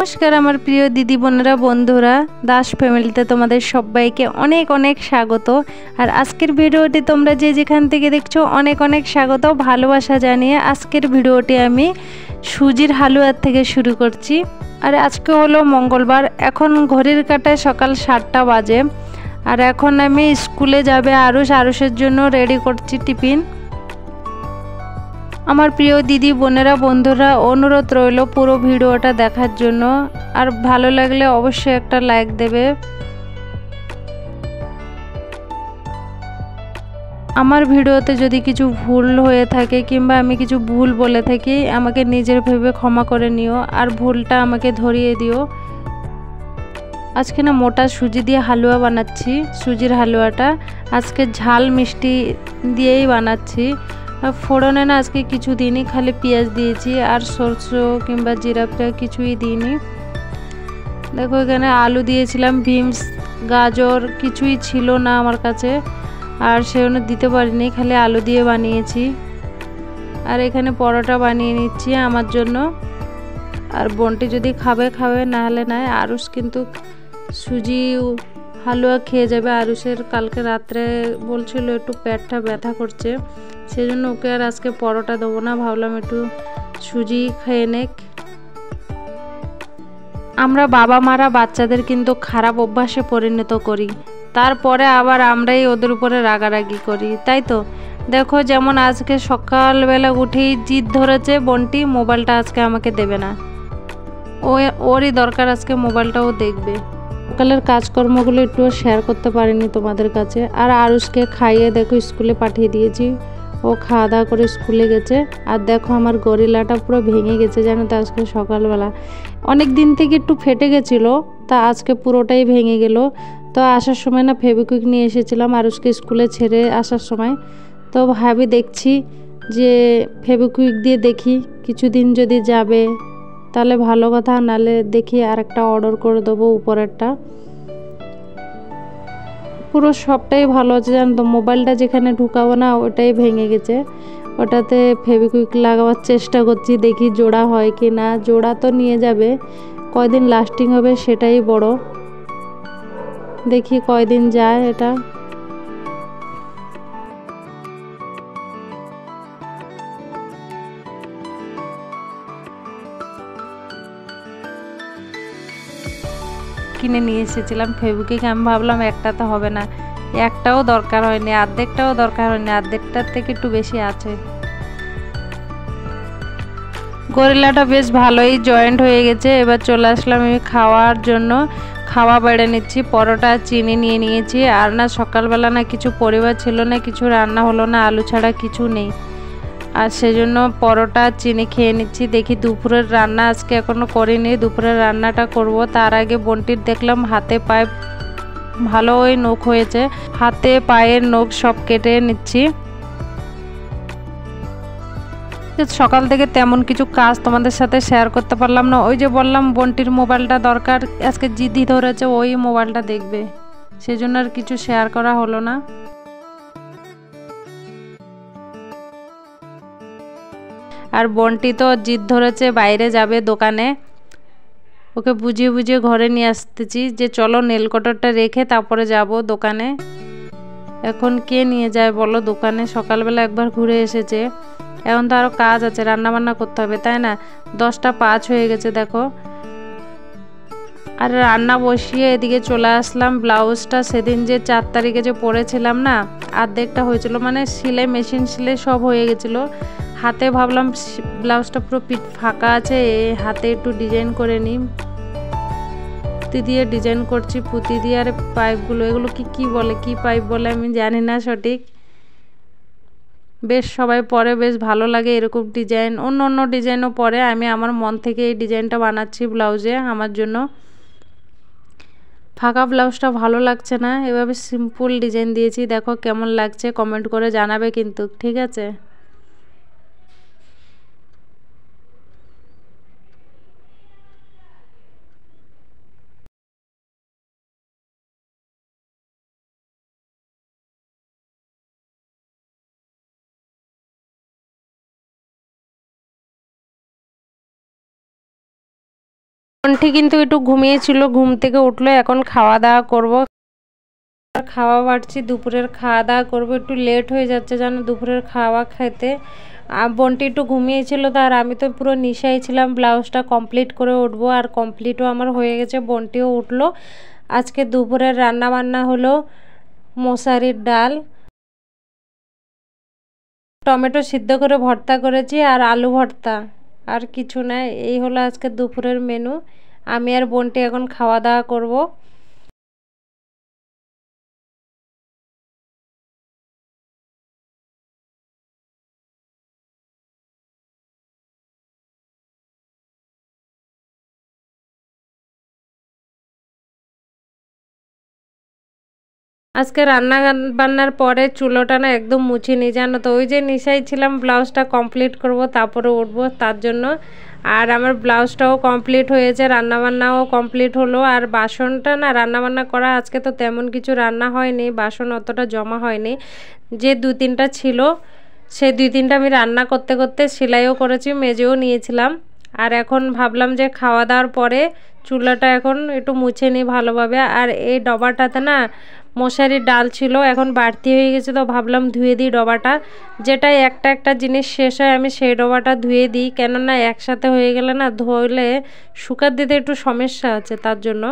নমস্কার আমার প্রিয় দিদি বোনেরা বন্ধুরা, দাস ফ্যামিলিতে তোমাদের সবাইকে অনেক অনেক স্বাগত। আর আজকের ভিডিওটি তোমরা যে যেখান থেকে দেখছো অনেক অনেক স্বাগত, ভালোবাসা জানিয়ে আজকের ভিডিওটি আমি সুজির হালুয়ার থেকে শুরু করছি। আর আজকে হলো মঙ্গলবার, এখন ঘড়ির কাঁটায় সকাল 7টা বাজে। আর এখন আমি স্কুলে যাবে আরুষের জন্য রেডি করছি টিফিন। আমার প্রিয় দিদি বোনেরা বন্ধুরা, অনুরোধ রইল পুরো ভিডিওটা দেখার জন্য। আর ভালো লাগলে অবশ্যই একটা লাইক দেবে। আমার ভিডিওতে যদি কিছু ভুল হয়ে থাকে কিংবা আমি কিছু ভুল বলে থাকি, আমাকে নিজের ভেবে ক্ষমা করে নিও আর ভুলটা আমাকে ধরিয়ে দিও। আজকে না মোটা সুজি দিয়ে হালুয়া বানাচ্ছি। সুজির হালুয়াটা আজকে ঝাল মিষ্টি দিয়েই বানাচ্ছি। আর ফোড়নে না আজকে কিছু দিইনি, খালি পেঁয়াজ দিয়েছি আর সরষে কিংবা জিরা কিছুই দিইনি। দেখো এখানে আলু দিয়েছিলাম, বিনস গাজর কিছুই ছিল না আমার কাছে, আর সেজন্য দিতে পারিনি, খালি আলু দিয়ে বানিয়েছি। আর এখানে পরোটা বানিয়ে নিচ্ছি আমার জন্য। আর বোনটি যদি খাবে খাবে, না হলে নাই। আরুষ কিন্তু সুজি হালুয়া খেয়ে যাবে। আরুষের কালকে রাত্রে বলছিল একটু পেটটা ব্যথা করছে, সেজন্য ওকে আর আজকে পরোটা দেবো না, ভাবলাম একটু সুজি খেয়ে নেক। আমরা বাবা মারা বাচ্চাদের কিন্তু খারাপ অভ্যাসে পরিণত করি, তারপরে আবার আমরাই ওদের উপরে রাগারাগি করি, তাই তো। দেখো যেমন আজকে সকালবেলা উঠেই জিদ ধরেছে বোনটি, মোবাইলটা আজকে আমাকে দেবে না। ওরই দরকার আজকে মোবাইলটাও দেখবে। সকালের কাজকর্মগুলো একটু শেয়ার করতে পারিনি তোমাদের কাছে। আর আরুষকে খাইয়ে দেখো স্কুলে পাঠিয়ে দিয়েছি, ও খাওয়া দাওয়া করে স্কুলে গেছে। আর দেখো আমার গরিলাটা পুরো ভেঙে গেছে জানো তো, আজকে সকালবেলা অনেক দিন থেকে একটু ফেটে গেছিলো, তা আজকে পুরোটাই ভেঙে গেল। তো আসার সময় না ফেবিকুইক নিয়ে এসেছিলাম আরুষকে স্কুলে ছেড়ে আসার সময়। তো ভাবি দেখছি যে ফেবিকুইক দিয়ে দেখি কিছুদিন যদি যাবে তাহলে ভালো কথা, নালে দেখি আর একটা অর্ডার করে দেবো উপরেরটা। পুরো সবটাই ভালো আছে জানো তো, মোবাইলটা যেখানে ঢুকাবো না ওটাই ভেঙে গেছে। ওটাতে ফেবিকুইক লাগাবার চেষ্টা করছি, দেখি জোড়া হয় কি না। জোড়া তো নিয়ে যাবে, কয়দিন লাস্টিং হবে সেটাই বড়। দেখি কয়দিন যায় এটা। কিনে নিয়ে এসেছিলাম ফেবিকুইক, আমি ভাবলাম একটাতে হবে না, একটাও দরকার হয়নি, অর্ধেকটাও দরকার হয়নি, অর্ধেকটার থেকে একটু বেশি আছে। গরিলাটা বেশ ভালোই জয়েন্ট হয়ে গেছে। এবার চলে আসলাম আমি খাওয়ার জন্য, খাওয়া বেড়ে নিচ্ছি। পরোটা চিনি নিয়ে নিয়েছি। আর না সকালবেলা না কিছু পরিবার ছিল না, কিছু রান্না হলো না, আলু ছাড়া কিছু নেই। আর সেজন্য পরোটা চিনি খেয়ে নিচ্ছি। দেখি দুপুরের রান্না আজকে এখনও করিনি, দুপুরের রান্নাটা করব। তার আগে বোনটির দেখলাম হাতে পায়ে ভালোই নখ হয়েছে, হাতে পায়ের নখ সব কেটে নিচ্ছি। সকাল থেকে তেমন কিছু কাজ তোমাদের সাথে শেয়ার করতে পারলাম না। ওই যে বললাম বোনটির মোবাইলটা দরকার, আজকে জিদি ধরেছে ওই মোবাইলটা দেখবে, সেজন্য আর কিছু শেয়ার করা হলো না। আর বোনটি তো জিদ ধরেছে বাইরে যাবে দোকানে, ওকে বুঝিয়ে বুঝিয়ে ঘরে নিয়ে আসতেছি যে চলো নেল কাটারটা রেখে তারপরে যাব দোকানে। এখন কে নিয়ে যায় বলো দোকানে, সকালবেলা একবার ঘুরে এসেছে, এখন তো আরও কাজ আছে, রান্না বান্না করতে হবে, তাই না। 10টা 5 হয়ে গেছে দেখো। আর রান্না বসিয়ে এদিকে চলে আসলাম। ব্লাউজটা সেদিন যে 4 তারিখে যে পরেছিলাম না, অর্ধেকটা হয়েছিল, মানে সিলাই মেশিন সিলাই সব হয়ে গেছিলো। হাতে ভাবলাম ব্লাউজটা পুরো পিঠ ফাঁকা আছে, হাতে একটু ডিজাইন করে নিই। পুঁতি দিয়ে ডিজাইন করছি, পুঁতি দিয়ে। আর পাইপগুলো এগুলো কি বলে, কি পাইপ বলে আমি জানি না সঠিক। বেশ সবাই পরে, বেশ ভালো লাগে এরকম ডিজাইন। অন্য অন্য ডিজাইনও পরে, আমি আমার মন থেকে এই ডিজাইনটা বানাচ্ছি ব্লাউজে আমার জন্য। ফাঁকা ব্লাউজটা ভালো লাগছে না, এভাবে সিম্পল ডিজাইন দিয়েছি। দেখো কেমন লাগছে কমেন্ট করে জানাবে কিন্তু, ঠিক আছে। বন্টি কিন্তু একটু ঘুমিয়েছিল, ঘুম থেকে উঠলো, এখন খাওয়া দাওয়া করব। খাওয়া বাড়ছি, দুপুরের খাওয়া দাওয়া করবো। একটু লেট হয়ে যাচ্ছে জানো দুপুরের খাওয়া খেতে। বন্টি একটু ঘুমিয়েছিল তো, আর আমি তো পুরো নিশাই ছিলাম ব্লাউজটা কমপ্লিট করে উঠবো, আর কমপ্লিটও আমার হয়ে গেছে, বন্টিও উঠলো। আজকে দুপুরের রান্না বান্না হলো মশারির ডাল, টমেটো সিদ্ধ করে ভর্তা করেছি, আর আলু ভর্তা, আর কিছু নাই। এই হলো আজকে দুপুরের মেনু। আমি আর বন্টি এখন খাওয়া দাওয়া করব। আজকে রান্না বান্নার পরে চুলোটা না একদম মুছে নিই জানো তো, ওই যে নিশাই ছিলাম ব্লাউজটা কমপ্লিট করব তারপরে উঠবো তার জন্য। আর আমার ব্লাউজটাও কমপ্লিট হয়েছে, রান্নাবান্নাও কমপ্লিট হলো। আর বাসনটা না, রান্নাবান্না করা আজকে তো তেমন কিছু রান্না হয়নি, বাসন অতটা জমা হয়নি। যে 2-3টা ছিল সেই 2-3টা আমি রান্না করতে করতে সেলাইও করেছি, মেজেও নিয়েছিলাম। আর এখন ভাবলাম যে খাওয়া দাওয়ার পরে চুলাটা এখন একটু মুছে নিই ভালোভাবে। আর এই ডবাটাতে না মশারির ডাল ছিল, এখন বাড়তি হয়ে গেছে, তো ভাবলাম ধুয়ে দিই ডবাটা। যেটাই একটা একটা জিনিস শেষ হয় আমি সেই ডবাটা ধুয়ে দিই, কেননা একসাথে হয়ে গেলে না ধুলে শুকাতে দিতে একটু সমস্যা আছে, তার জন্য।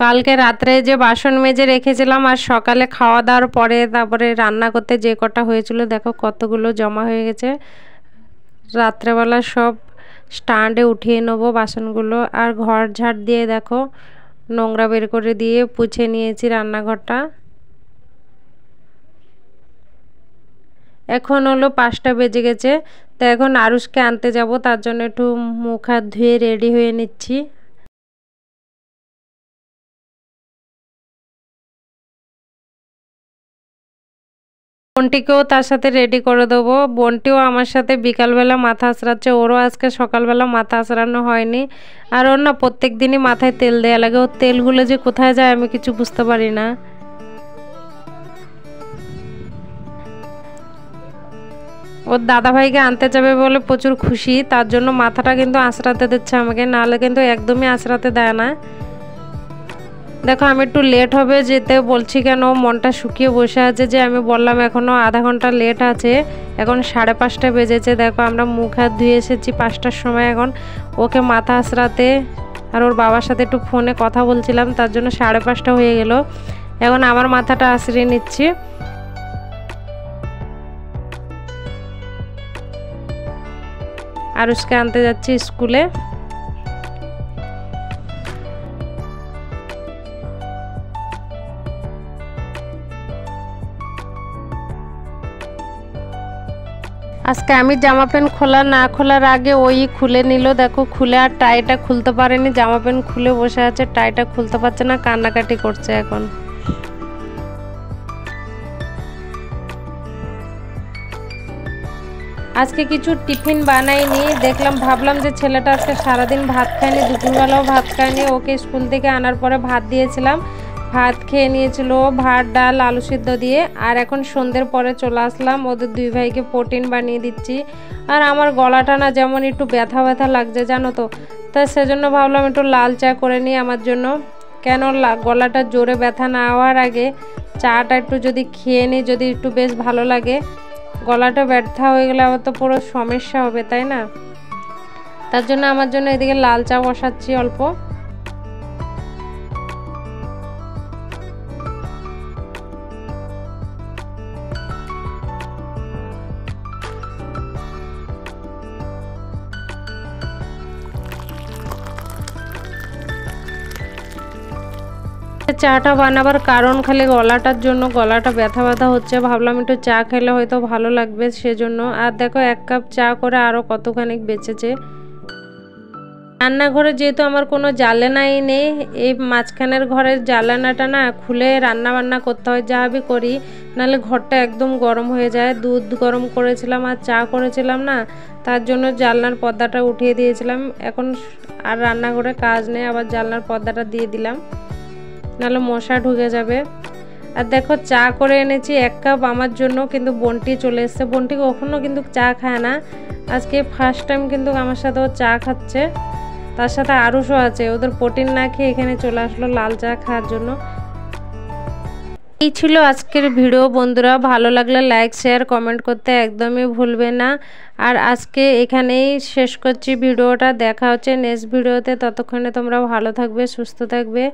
কালকে রাত্রে যে বাসন মেজে রেখেছিলাম, আর সকালে খাওয়া দাওয়ার পরে তারপরে রান্না করতে যে কটা হয়েছিল দেখো কতগুলো জমা হয়ে গেছে। রাত্রেবেলা সব স্ট্যান্ডে উঠিয়ে নেবো বাসনগুলো। আর ঘর ঝাড় দিয়ে দেখো নোংরা বের করে দিয়ে পুছে নিয়েছি রান্নাঘরটা। এখন হলো 5টা বেজে গেছে, তো এখন আরুষকে আনতে যাব, তার জন্য একটু মুখ হাত ধুয়ে রেডি হয়ে নিচ্ছি। বন্টিকেও তার সাথে রেডি করে দেবো। বন্টিও আমার সাথে বিকালবেলা মাথা আঁচড়াচ্ছে, ওরও আজকে সকালবেলা মাথা আঁচড়ানো হয়নি। আর ওর না প্রত্যেক দিনই মাথায় তেল দেওয়া লাগে, ওর তেলগুলো যে কোথায় যায় আমি কিছু বুঝতে পারি না। ওর দাদাভাইকে আনতে যাবে বলে প্রচুর খুশি, তার জন্য মাথাটা কিন্তু আঁচড়াতে দিচ্ছে আমাকে, নাহলে কিন্তু একদমই আঁচড়াতে দেয় না। দেখো আমি একটু লেট হবে যেতে বলছি কেন, মনটা শুকিয়ে বসে আছে, যে আমি বললাম এখনও আধা ঘন্টা লেট আছে। এখন 5:30 বেজেছে, দেখো আমরা মুখ হাত ধুয়ে এসেছি 5টার সময়। এখন ওকে মাথা আঁচড়াতে আর ওর বাবার সাথে একটু ফোনে কথা বলছিলাম, তার জন্য 5:30 হয়ে গেল। এখন আমার মাথাটা আঁচড়িয়ে নিচ্ছি। আরুষকে আনতে যাচ্ছি স্কুলে। আজকে আমি জামা প্যান্ট খোলা না খোলার আগে ওই খুলে নিল, দেখো খুলে আর টাইটা খুলতে পারেনি, জামা প্যান্ট খুলে বসে আছে, টাইটা খুলতে পারছে না, কান্নাকাটি করছে এখন। আজকে কিছু টিফিন বানাইনি, ভাবলাম যে ছেলেটা আজকে সারাদিন ভাত খায়নি, দুপুরবেলাও ভাত খায়নি, ওকে স্কুল থেকে আনার পরে ভাত দিয়েছিলাম, ভাত খেয়ে নিয়েছিল, ভাত ডাল আলু সিদ্ধ দিয়ে। আর এখন সন্ধ্যের পরে চলে আসলাম, ওদের 2 ভাইকে প্রোটিন বানিয়ে দিচ্ছি। আর আমার গলাটা না যেমন একটু ব্যথা ব্যথা লাগছে জানো তো, তাই সেজন্য ভাবলাম একটু লাল চা করে নিই আমার জন্য। কেন গলাটা জোরে ব্যথা না হওয়ার আগে চাটা একটু যদি খেয়ে নিই, যদি একটু বেশ ভালো লাগে। গলাটা ব্যথা হয়ে গেলে আবার তো পুরো সমস্যা হবে, তাই না? তার জন্য আমার জন্য এদিকে লাল চা বসাচ্ছি অল্প। চাটা বানাবার কারণ খালি গলাটার জন্য, গলাটা ব্যথা ব্যথা হচ্ছে, ভাবলাম একটু চা খেলে হয়তো ভালো লাগবে সেজন্য। আর দেখো 1 কাপ চা করে আরও কতখানি বেঁচেছে। রান্নাঘরে যেহেতু আমার কোনো জ্বালানাই নেই, এই মাঝখানের ঘরের জ্বালানাটা না খুলে রান্না বান্না করতে হয়, যা আমি করি, নাহলে ঘরটা একদম গরম হয়ে যায়। দুধ গরম করেছিলাম আর চা করেছিলাম না, তার জন্য জানলার পর্দাটা উঠিয়ে দিয়েছিলাম। এখন আর রান্নাঘরে কাজ নেই, আবার জানলার পর্দাটা দিয়ে দিলাম, নাহলে মশা ঢুকে যাবে। আর দেখো চা করে এনেছি 1 কাপ আমার জন্য, কিন্তু বন্টি চলে এসছে। বন্টি কখনো কিন্তু চা খায় না, আজকে ফার্স্ট টাইম কিন্তু আমার সাথে ও চা খাচ্ছে। তার সাথে আরুষও আছে, ওদের প্রোটিন না খেয়ে এখানে চলে আসলো লাল চা খাওয়ার জন্য। এই ছিল আজকের ভিডিও বন্ধুরা, ভালো লাগলে লাইক শেয়ার কমেন্ট করতে একদমই ভুলবে না। আর আজকে এখানেই শেষ করছি ভিডিওটা, দেখা হচ্ছে নেক্সট ভিডিওতে। ততক্ষণে তোমরা ভালো থাকবে, সুস্থ থাকবে।